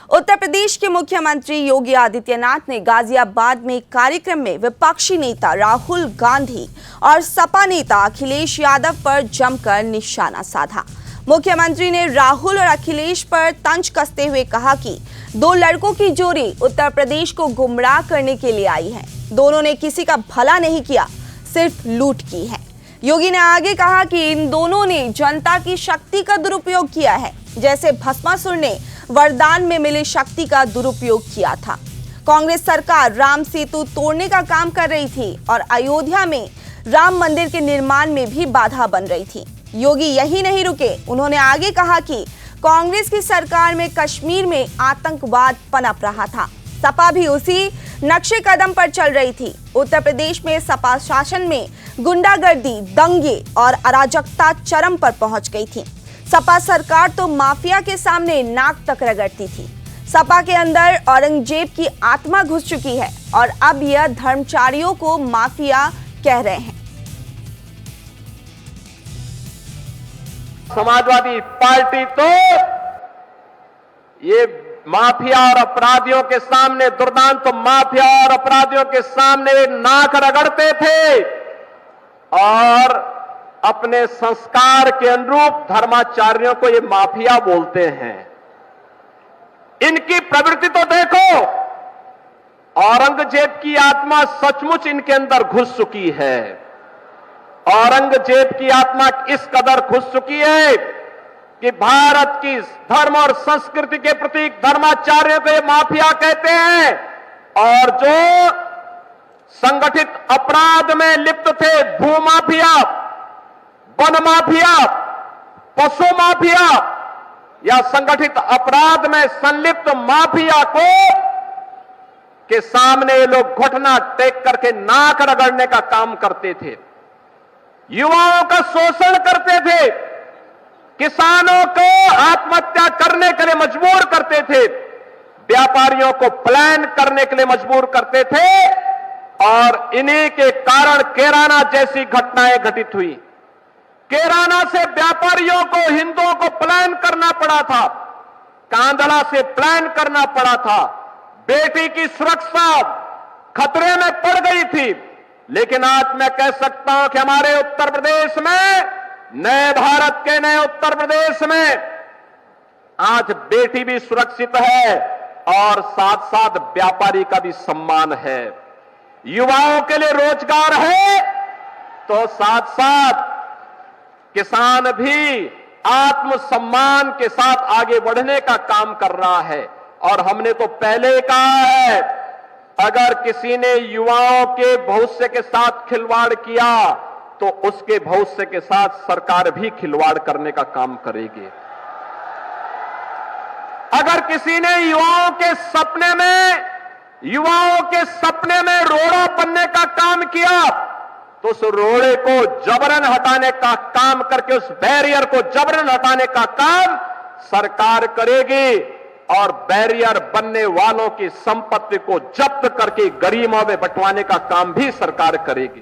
उत्तर प्रदेश के मुख्यमंत्री योगी आदित्यनाथ ने गाजियाबाद में कार्यक्रम में विपक्षी नेता राहुल गांधी और सपा नेता अखिलेश यादव पर जमकर निशाना साधा। मुख्यमंत्री ने राहुल और अखिलेश पर तंज कसते हुए कहा कि दो लड़कों की जोड़ी उत्तर प्रदेश को गुमराह करने के लिए आई है। दोनों ने किसी का भला नहीं किया, सिर्फ लूट की है। योगी ने आगे कहा कि इन दोनों ने जनता की शक्ति का दुरुपयोग किया है, जैसे भस्मासुर ने वरदान में मिली शक्ति का दुरुपयोग किया था। कांग्रेस सरकार राम सेतु तोड़ने का काम कर रही थी और अयोध्या में राम मंदिर के निर्माण में भी बाधा बन रही थी। योगी यही नहीं रुके, उन्होंने आगे कहा कि कांग्रेस की सरकार में कश्मीर में आतंकवाद पनप रहा था। सपा भी उसी नक्शे कदम पर चल रही थी। उत्तर प्रदेश में सपा शासन में गुंडागर्दी, दंगे और अराजकता चरम पर पहुंच गई थी। सपा सरकार तो माफिया के सामने नाक तक रगड़ती थी। सपा के अंदर औरंगजेब की आत्मा घुस चुकी है और अब यह धर्मचारियों को माफिया कह रहे हैं। समाजवादी पार्टी तो ये माफिया और अपराधियों के सामने, दुर्दांत माफिया और अपराधियों के सामने नाक रगड़ते थे और अपने संस्कार के अनुरूप धर्माचार्यों को ये माफिया बोलते हैं। इनकी प्रवृत्ति तो देखो, औरंगजेब की आत्मा सचमुच इनके अंदर घुस चुकी है। औरंगजेब की आत्मा इस कदर घुस चुकी है कि भारत की धर्म और संस्कृति के प्रतीक धर्माचार्यों को ये माफिया कहते हैं और जो संगठित अपराध में लिप्त थे, भूमाफिया, वन माफिया, पशु माफिया या संगठित अपराध में संलिप्त माफिया को के सामने ये लोग घुटना टेक करके नाक रगड़ने का काम करते थे। युवाओं का शोषण करते थे, किसानों को आत्महत्या करने के लिए मजबूर करते थे, व्यापारियों को प्लान करने के लिए मजबूर करते थे और इन्हीं के कारण कैराना जैसी घटनाएं घटित हुई। कैराना से व्यापारियों को, हिंदुओं को प्लान करना पड़ा था, कांधला से प्लान करना पड़ा था। बेटी की सुरक्षा खतरे में पड़ गई थी, लेकिन आज मैं कह सकता हूं कि हमारे उत्तर प्रदेश में, नए भारत के नए उत्तर प्रदेश में आज बेटी भी सुरक्षित है और साथ साथ व्यापारी का भी सम्मान है। युवाओं के लिए रोजगार है तो साथ साथ किसान भी आत्मसम्मान के साथ आगे बढ़ने का काम कर रहा है। और हमने तो पहले कहा है, अगर किसी ने युवाओं के भविष्य के साथ खिलवाड़ किया तो उसके भविष्य के साथ सरकार भी खिलवाड़ करने का काम करेगी। अगर किसी ने युवाओं के सपने में रोड़ा बनने का काम किया तो उस रोड़े को जबरन हटाने का काम करके, उस बैरियर को जबरन हटाने का काम सरकार करेगी और बैरियर बनने वालों की संपत्ति को जब्त करके गरीबों में बंटवाने का काम भी सरकार करेगी।